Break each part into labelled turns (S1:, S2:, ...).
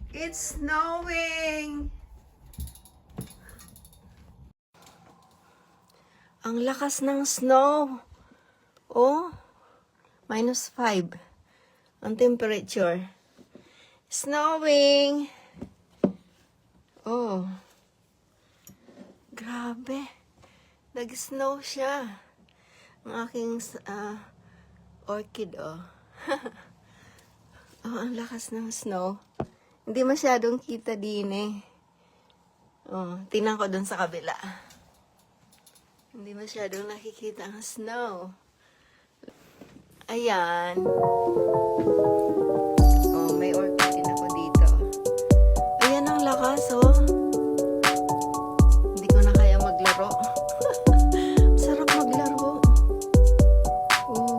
S1: It's snowing! Ang lakas ng snow. Oh, -5 ang temperature. Snowing! Oh, grabe. Nag-snow siya. Ang aking orchid, oh. Oh, ang lakas ng snow. Hindi masyadong kita din eh. Oh, tingnan ko dun sa kabila. Hindi masyadong nakikita ang snow. Ayan. Oh, may orchid din ako dito. Ayan ang lakas, oh. Hindi ko na kaya maglaro. Sarap maglaro. Oh.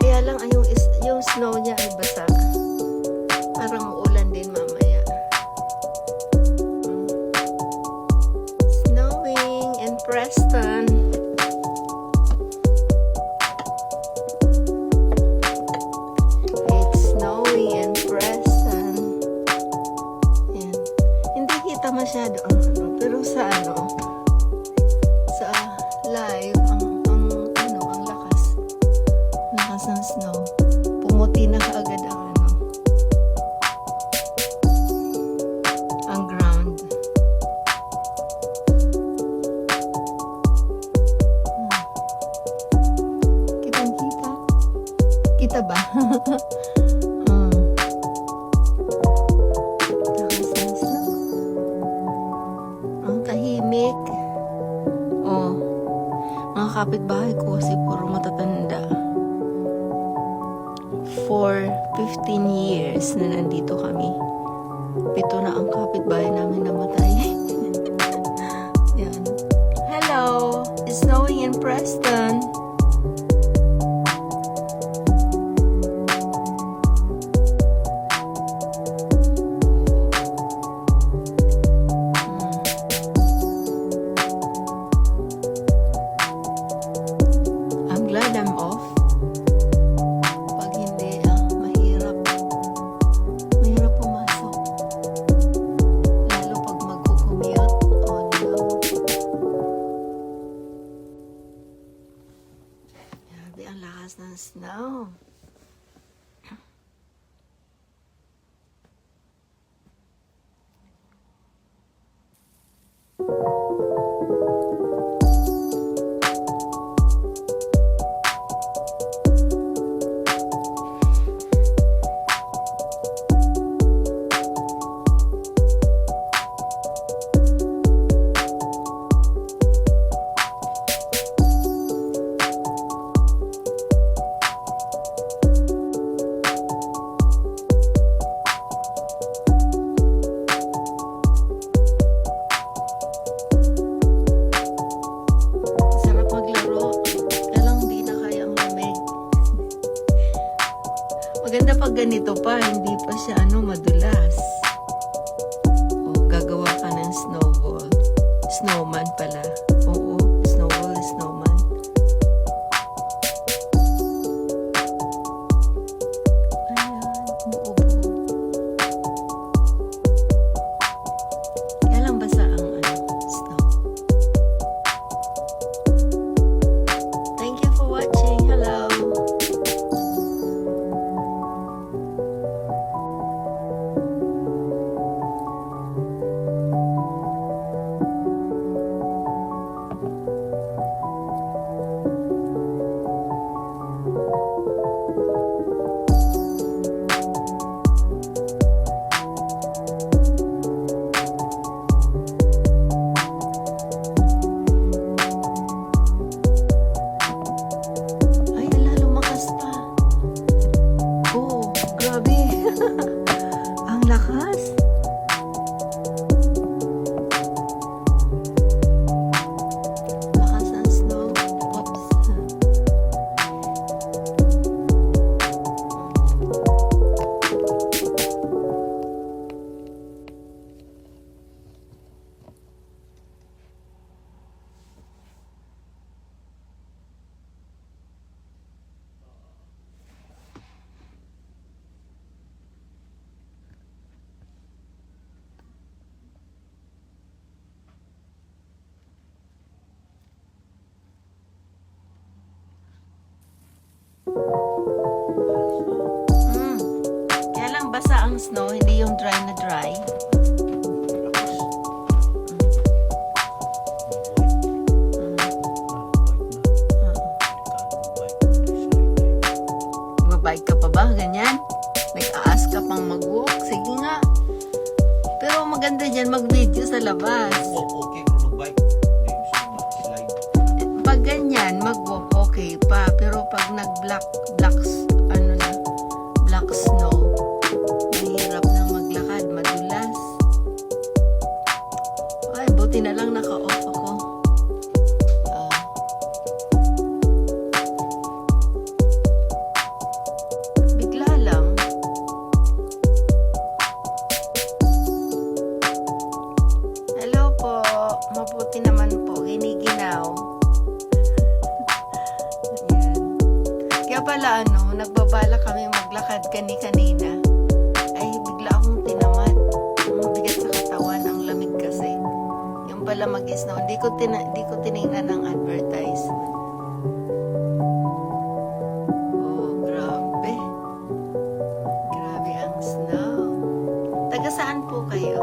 S1: Kaya lang, yung snow niya ay basa. Parang uulan din mamaya. Snowing in Preston. It's snowing in Preston. Yan. Hindi kita masyado ang pero sa sa live ang lakas. Lakas ng snow. Pumuti na kaagad ang ground. Kitang-kita. Kita ba? Lakas ng snow. Ang tahimik. Oh, mga kapitbahay ko kasi puro matatanda. For 15 years na nandito kami. 7 na ang kapitbahay namin namatay. Yan. Hello! It's snowing in Preston. I'm glad I'm off. Pag hindi, mahirap pumasok. Lalo pag magkukumute. Oh no. Grabe ang lakas ng snow. Sarap maglaro. Kaya lang di na kaya ang lamig. Maganda pag ganito pa, hindi pa siya madulas. O, gagawa ka ng snowball. Snowman pala. Oo, snowball, snowman. Ayan, buo-buo. Kaya lang basa ang snow. Thank you for watching. Hello. Mm. Kaya lang basa ang snow, hindi yung dry na dry. Magbike ka pa ba? Ganyan? Nag-aas ka pang mag-walk? Sige nga. Pero maganda dyan mag-video sa labas.
S2: Okay kung mag-bike. Hindi mo siya mag-slide.
S1: Pag ganyan, mag-walk okay pa. Pero pag nag-black snow, mahirap nang maglakad, madulas. Ay, buti na lang naka-off ako. Bigla lang. Hello po. Mabuti naman po. Giniginaw. Ayan. Kaya pala nagbabala kami maglakad kanina. Ay, bigla akong tinamad. Ang bigat sa katawan, ang lamig kasi. Yung pala mag-snow. Hindi ko tinignan ng advertisement. Oh, grabe. Grabe ang snow. Taga saan po kayo?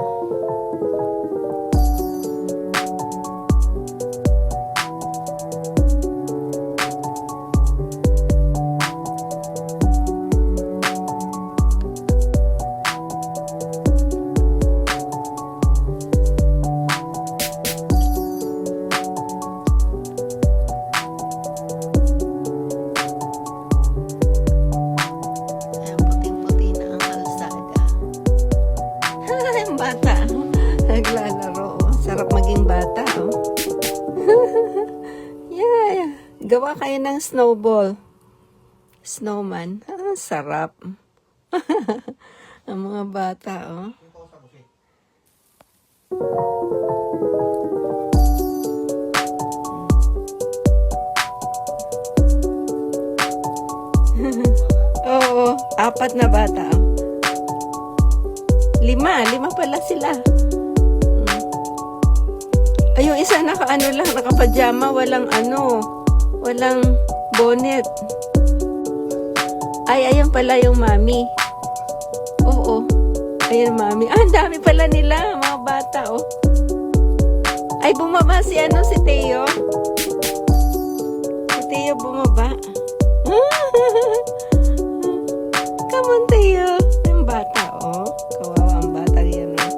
S1: Ayan, puting-puti na ang kalsada. Yung bata, naglalaro. Sarap maging bata, oh. Yeah. Gawa kayo ng snowball. Snowman. Sarap. Ang mga bata, oh. Oo, 4 na bata, oh. 5 pala sila. Ay, yung isa nakapajama, walang bonnet. Ay, ayun pala yung mami. Oo. Ayun, mami. Ah, ang dami pala nila, mga bata, oh. Ay, bumaba si Teo. Si Teo bumaba. Come on, Teo. Yung bata, oh. Kawawa ang bata yan, oh.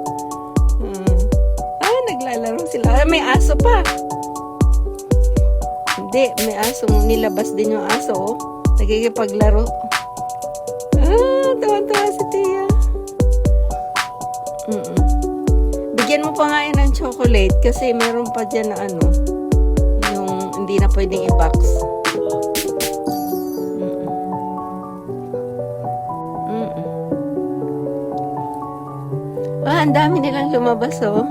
S1: Naglalaro sila. Ah, may aso pa. Hindi, may aso. Nilabas din yung aso, oh. Nagkikipaglaro. Tawa-tawa si Tia. Bigyan mo pa nga yun ng chocolate kasi meron pa dyan na yung hindi na pwedeng i-box. Ang dami nilang lumabas, oh.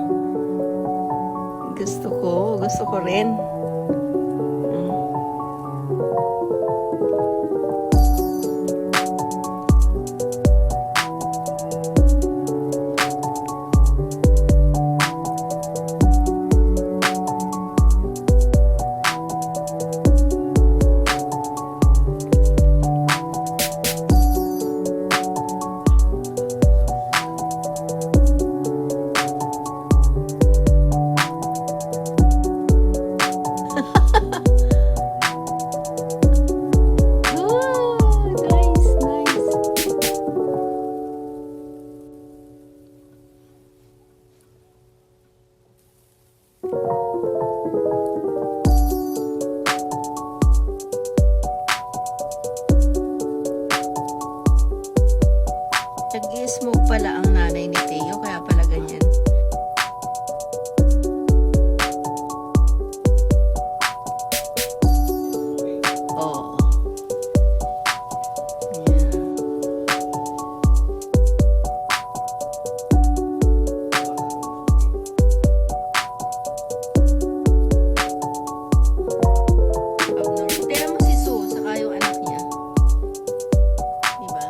S1: Gusto ko rin. Nag-i-smoke pala ang nanay ni Teo, kaya pala ganyan. Oo. Yeah. Abnormal. Tignan mo si Sue, saka yung anak niya. Diba?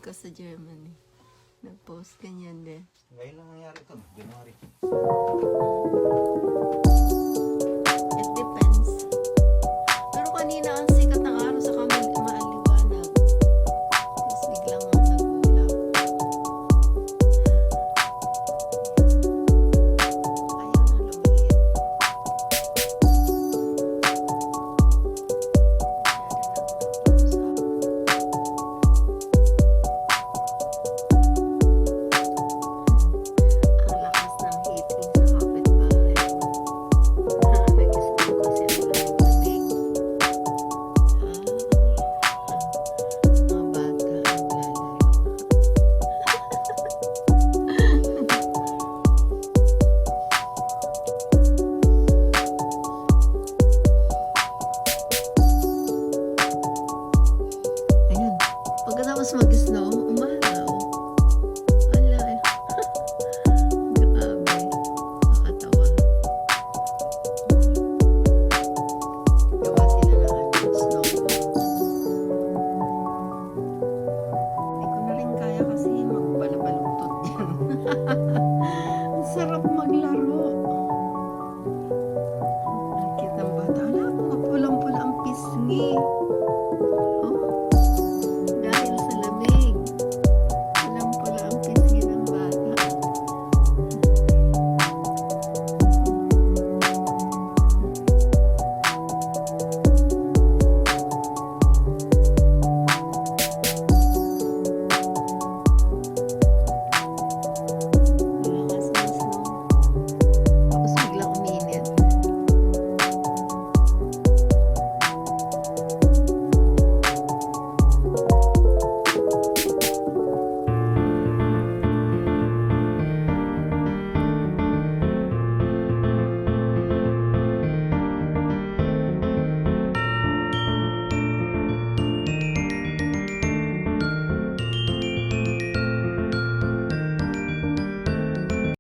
S1: ka sa Germany. Nag-post ganyan din.
S2: Ngayon lang nangyari ito, no? January.